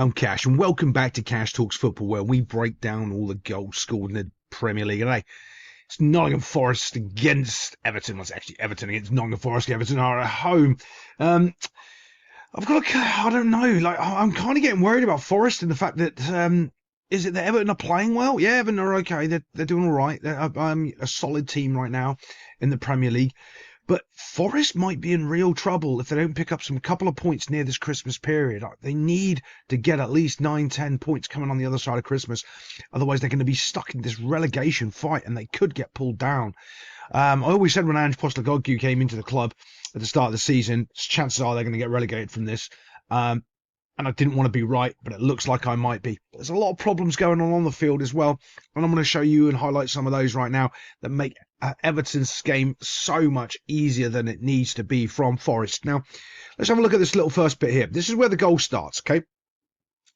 Hi, I'm Cash, and welcome back to Cash Talks Football, where we break down all the goals scored in the Premier League. And hey, it's Nottingham Forest against Everton. Well, it's actually Everton against Nottingham Forest. Everton are at home. I've got I don't know. Like, I'm kind of getting worried about Forest and the fact that is it that Everton are playing well? Yeah, Everton are okay. They're doing all right. They're a solid team right now in the Premier League. But Forest might be in real trouble if they don't pick up some couple of points near this Christmas period. They need to get at least 9-10 points coming on the other side of Christmas. Otherwise, they're going to be stuck in this relegation fight and they could get pulled down. I always said when Ange Postecoglou came into the club at the start of the season, chances are they're going to get relegated from this. And I didn't want to be right, but it looks like I might be. There's a lot of problems going on the field as well, and I'm going to show you and highlight some of those right now that make Everton's game so much easier than it needs to be from Forest. Now, let's have a look at this little first bit here. This is where the goal starts, okay?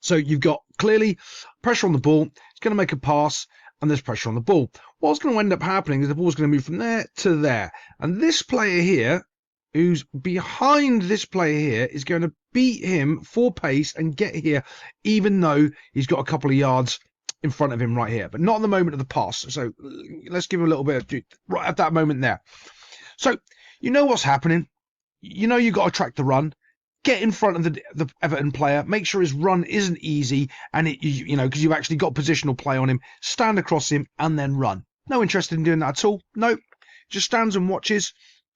So you've got clearly pressure on the ball. It's going to make a pass, and there's pressure on the ball. What's going to end up happening is the ball's going to move from there to there, and this player here, who's behind this player here, is going to beat him for pace and get here, even though he's got a couple of yards in front of him right here, but not at the moment of the pass. So let's give him a little bit of right at that moment there. So you know what's happening. You know you've got to track the run. Get in front of the Everton player. Make sure his run isn't easy, and you know, because you've actually got positional play on him. Stand across him and then run. No interest in doing that at all. Nope. Just stands and watches.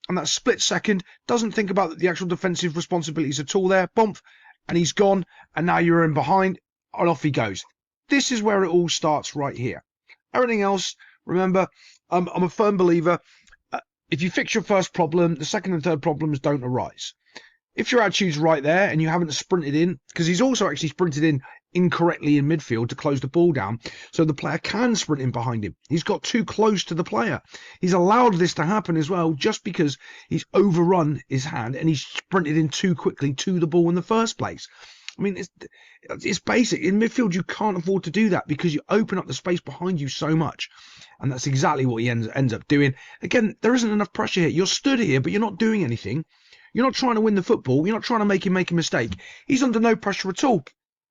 And that split second, doesn't think about the actual defensive responsibilities at all there. Bump, and he's gone. And now you're in behind, and off he goes. This is where it all starts right here. Everything else, remember, I'm a firm believer. If you fix your first problem, the second and third problems don't arise. If your attitude's right there and you haven't sprinted in, because he's also actually sprinted in incorrectly in midfield to close the ball down, so the player can sprint in behind him. He's got too close to the player. He's allowed this to happen as well just because he's overrun his hand and he's sprinted in too quickly to the ball in the first place. I mean, it's basic. In midfield, you can't afford to do that because you open up the space behind you so much. And that's exactly what he ends up doing. Again, there isn't enough pressure here. You're stood here, but you're not doing anything. You're not trying to win the football. You're not trying to make him make a mistake. He's under no pressure at all.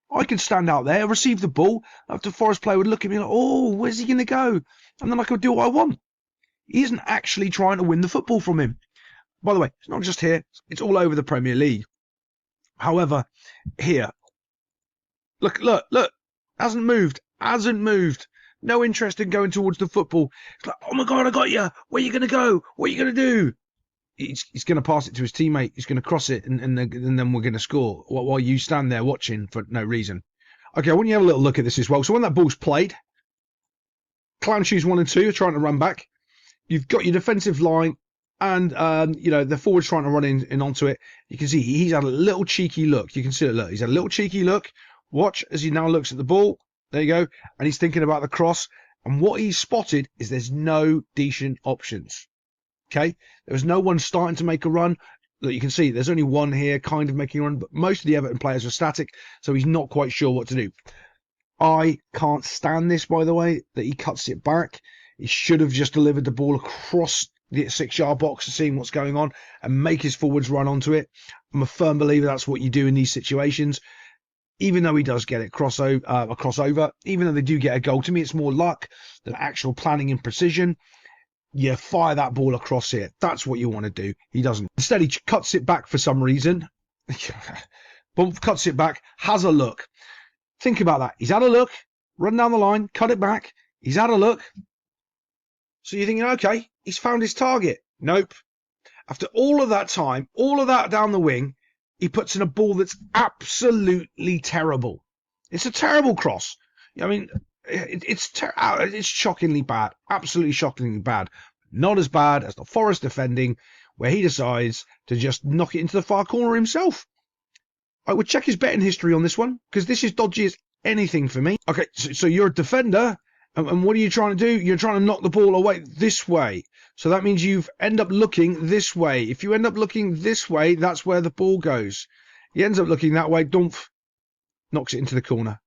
I could stand out there, receive the ball. After Forest player would look at me like, oh, where's he going to go? And then I could do what I want. He isn't actually trying to win the football from him. By the way, it's not just here. It's all over the Premier League. However, here, look, hasn't moved. No interest in going towards the football. It's like, oh my God, I got you. Where are you going to go? What are you going to do? He's going to pass it to his teammate. He's going to cross it, and then we're going to score while you stand there watching for no reason. Okay, I want you to have a little look at this as well. So when that ball's played, Clown Shoes 1 and 2 are trying to run back. You've got your defensive line, and you know the forward's trying to run in onto it. You can see he's had a little cheeky look. You can see it. Look, he's had a little cheeky look. Watch as he now looks at the ball. There you go, and he's thinking about the cross. And what he's spotted is there's no decent options. Okay, there was no one starting to make a run. Look, you can see there's only one here kind of making a run, but most of the Everton players are static, so he's not quite sure what to do. I can't stand this, by the way, that he cuts it back. He should have just delivered the ball across the 6-yard box, seeing what's going on, and make his forwards run onto it. I'm a firm believer that's what you do in these situations. Even though he does get it a crossover, even though they do get a goal, to me it's more luck than actual planning and precision. You fire that ball across here. That's what you want to do. He doesn't. Instead, he cuts it back for some reason. Bump, cuts it back, has a look. Think about that. He's had a look, run down the line, cut it back. He's had a look. So you're thinking, okay, he's found his target. Nope. After all of that time, all of that down the wing, he puts in a ball that's absolutely terrible. It's a terrible cross. I mean, it's shockingly bad, absolutely shockingly bad. Not as bad as the Forest defending, where he decides to just knock it into the far corner himself. I would check his betting history on this one, because this is dodgy as anything for me. Okay, so you're a defender, and what are you trying to do? You're trying to knock the ball away this way. So that means you end up looking this way. If you end up looking this way, that's where the ball goes. He ends up looking that way, dumph, knocks it into the corner.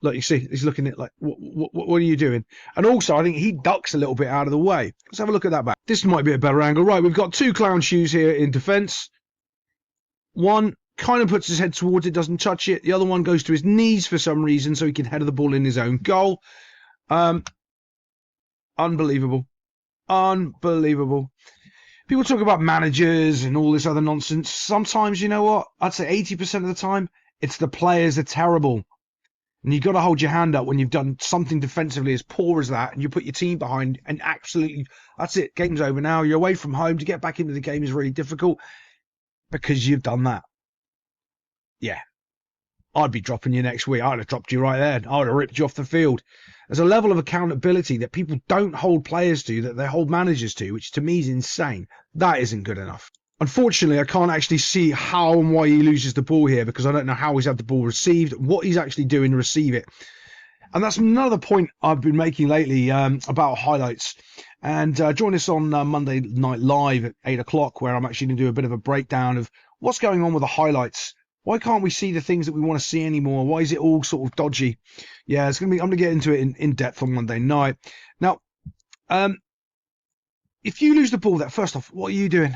Look, you see, he's looking at like, what are you doing? And also, I think he ducks a little bit out of the way. Let's have a look at that back. This might be a better angle. Right, we've got two Clown Shoes here in defence. One kind of puts his head towards it, doesn't touch it. The other one goes to his knees for some reason, so he can header the ball in his own goal. Unbelievable. Unbelievable. People talk about managers and all this other nonsense. Sometimes, you know what? I'd say 80% of the time, it's the players are terrible. And you've got to hold your hand up when you've done something defensively as poor as that, and you put your team behind, and absolutely, that's it. Game's over now. You're away from home. To get back into the game is really difficult because you've done that. Yeah. I'd be dropping you next week. I'd have dropped you right there. I would have ripped you off the field. There's a level of accountability that people don't hold players to, that they hold managers to, which to me is insane. That isn't good enough. Unfortunately, I can't actually see how and why he loses the ball here, because I don't know how he's had the ball received, what he's actually doing to receive it. And that's another point I've been making lately about highlights. And join us on Monday Night Live at 8 o'clock, where I'm actually going to do a bit of a breakdown of what's going on with the highlights. Why can't we see the things that we want to see anymore? Why is it all sort of dodgy? Yeah, I'm going to get into it in depth on Monday night. Now, if you lose the ball, that first off, what are you doing?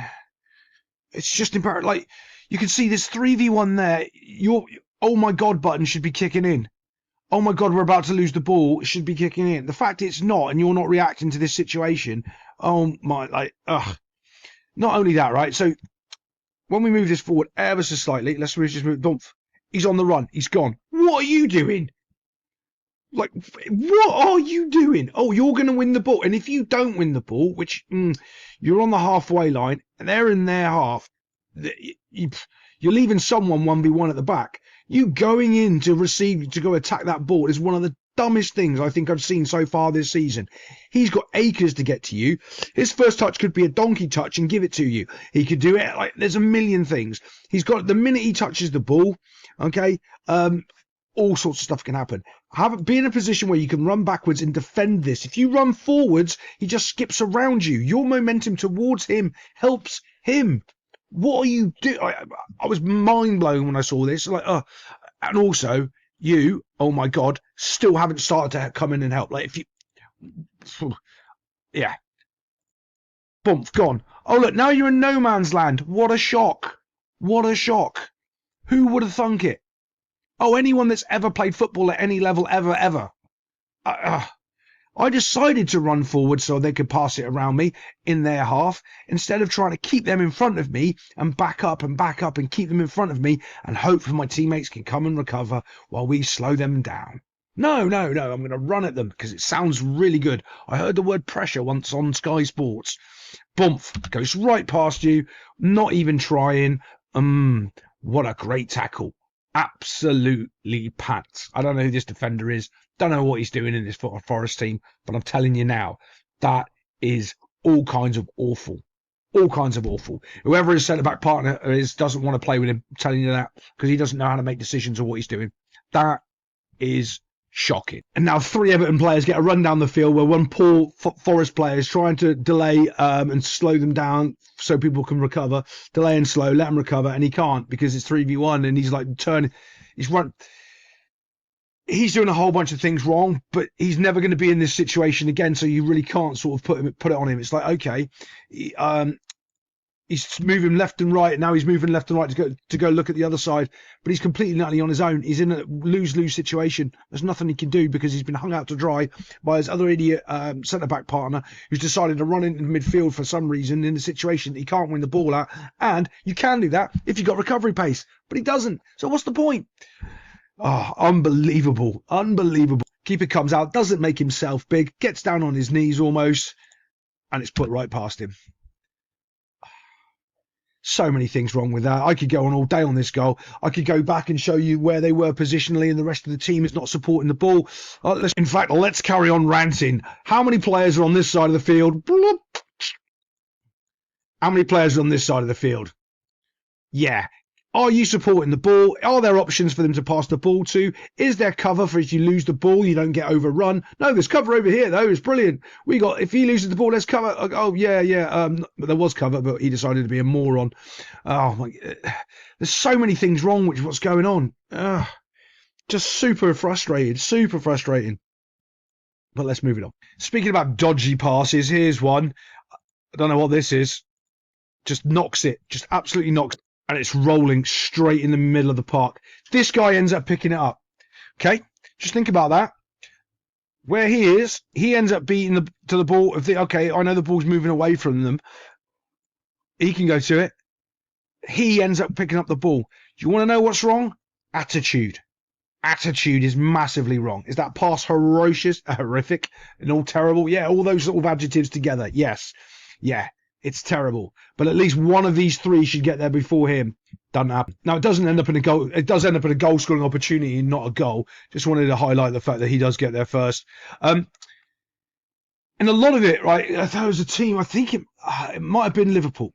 It's just imperative. Like, you can see this 3v1 there. Your oh my god button should be kicking in. Oh my god, we're about to lose the ball. It should be kicking in. The fact it's not, and you're not reacting to this situation. Oh my, like, ugh. Not only that, right? So when we move this forward ever so slightly, let's just move. Don't. He's on the run. He's gone. What are you doing? Like, what are you doing? Oh, you're going to win the ball. And if you don't win the ball, which you're on the halfway line, and they're in their half, you're leaving someone 1v1 at the back. You going in to receive, to go attack that ball is one of the dumbest things I think I've seen so far this season. He's got acres to get to you. His first touch could be a donkey touch and give it to you. He could do it. Like, there's a million things. He's got, the minute he touches the ball, okay, all sorts of stuff can happen. Be in a position where you can run backwards and defend this. If you run forwards, he just skips around you. Your momentum towards him helps him. What are you doing? I was mind blown when I saw this. Like, and also you, oh my god, still haven't started to come in and help. Like, if you, yeah, bump, gone. Oh look, now you're in no man's land. What a shock! What a shock! Who would have thunk it? Oh, anyone that's ever played football at any level, ever. I decided to run forward so they could pass it around me in their half, instead of trying to keep them in front of me and back up and keep them in front of me and hope for my teammates can come and recover while we slow them down. No, I'm going to run at them because it sounds really good. I heard the word pressure once on Sky Sports. Bump, goes right past you, not even trying. What a great tackle. Absolutely pants. I don't know who this defender is. Don't know what he's doing in this Forest team, but I'm telling you now, that is all kinds of awful. All kinds of awful. Whoever his centre-back partner is doesn't want to play with him. I'm telling you that, because he doesn't know how to make decisions or what he's doing. That is shocking. And now 3 Everton players get a run down the field where one poor Forest player is trying to delay and slow them down so people can recover. Delay and slow, let them recover, and he can't because it's 3v1 and he's like turning. He's doing a whole bunch of things wrong, but he's never going to be in this situation again, so you really can't sort of put it on him. It's like, okay, he's moving left and right. Now he's moving left and right to go look at the other side, but he's completely utterly on his own. He's in a lose-lose situation. There's nothing he can do because he's been hung out to dry by his other idiot centre-back partner who's decided to run into midfield for some reason in a situation that he can't win the ball at. And you can do that if you've got recovery pace, but he doesn't. So what's the point? Oh, unbelievable. Keeper comes out, doesn't make himself big, gets down on his knees almost, and it's put right past him. So many things wrong with that. I could go on all day on this goal. I could go back and show you where they were positionally and the rest of the team is not supporting the ball. In fact, let's carry on ranting. How many players are on this side of the field? How many players are on this side of the field? Yeah. Are you supporting the ball? Are there options for them to pass the ball to? Is there cover for if you lose the ball, you don't get overrun? No, there's cover over here, though. It's brilliant. If he loses the ball, there's cover. Oh, yeah. There was cover, but he decided to be a moron. Oh, my. There's so many things wrong with what's going on. Just super frustrating. But let's move it on. Speaking about dodgy passes, here's one. I don't know what this is. Just knocks it. Just absolutely knocks it. and it's rolling straight in the middle of the park. This guy ends up picking it up. Okay, just think about that. Where he is, he ends up beating to the ball. Okay, I know the ball's moving away from them. He can go to it. He ends up picking up the ball. Do you want to know what's wrong? Attitude. Attitude is massively wrong. Is that pass horrific, and all terrible? Yeah, all those sort of adjectives together. Yes. Yeah, it's terrible. But at least one of these three should get there before him. Doesn't happen. Now, it doesn't end up in a goal. It does end up in a goal-scoring opportunity, not a goal. Just wanted to highlight the fact that he does get there first. And a lot of it, right, there was a team, I think it might have been Liverpool.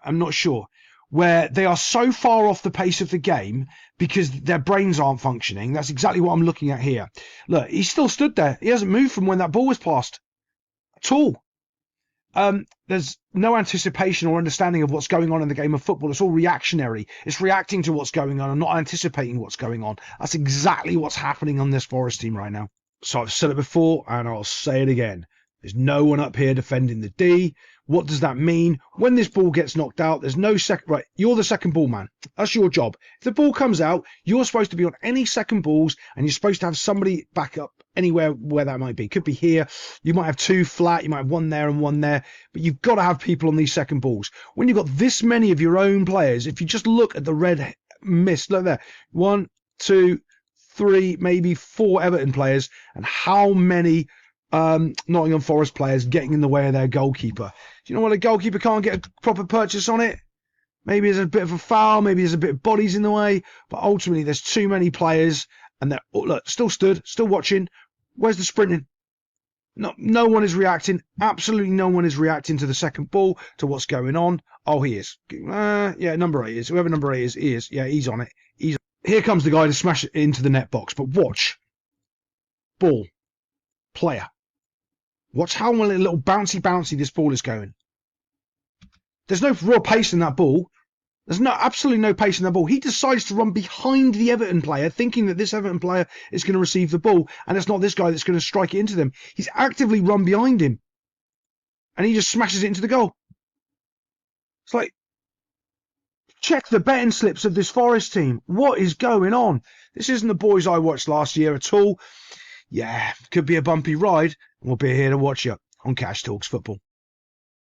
I'm not sure. Where they are so far off the pace of the game because their brains aren't functioning. That's exactly what I'm looking at here. Look, he still stood there. He hasn't moved from when that ball was passed at all. There's no anticipation or understanding of what's going on in the game of football. It's all reactionary. It's reacting to what's going on and not anticipating what's going on. That's exactly what's happening on this Forest team right now. So I've said it before and I'll say it again. There's no one up here defending the D. What does that mean? When this ball gets knocked out, there's no second. Right, you're the second ball man. That's your job. If the ball comes out, you're supposed to be on any second balls, and you're supposed to have somebody back up anywhere where that might be. Could be here. You might have two flat. You might have one there and one there. But you've got to have people on these second balls. When you've got this many of your own players, if you just look at the red mist, look there. 1, 2, 3, maybe 4 Everton players, and how many Nottingham Forest players getting in the way of their goalkeeper. Do you know what? A goalkeeper can't get a proper purchase on it. Maybe there's a bit of a foul, maybe there's a bit of bodies in the way, but ultimately there's too many players, and they're look, still stood, still watching. Where's the sprinting? No one is reacting. Absolutely no one is reacting to the second ball, to what's going on. Oh, he is. Yeah, number 8 is. Whoever number 8 is, he is. Yeah, he's on it. Here comes the guy to smash it into the net box, but watch. Ball. Player. Watch how little bouncy this ball is going. There's no real pace in that ball. There's absolutely no pace in that ball. He decides to run behind the Everton player, thinking that this Everton player is going to receive the ball, and it's not this guy that's going to strike it into them. He's actively run behind him, and he just smashes it into the goal. It's like, check the betting slips of this Forest team. What is going on? This isn't the boys I watched last year at all. Yeah, could be a bumpy ride. We'll be here to watch you on Cash Talks Football.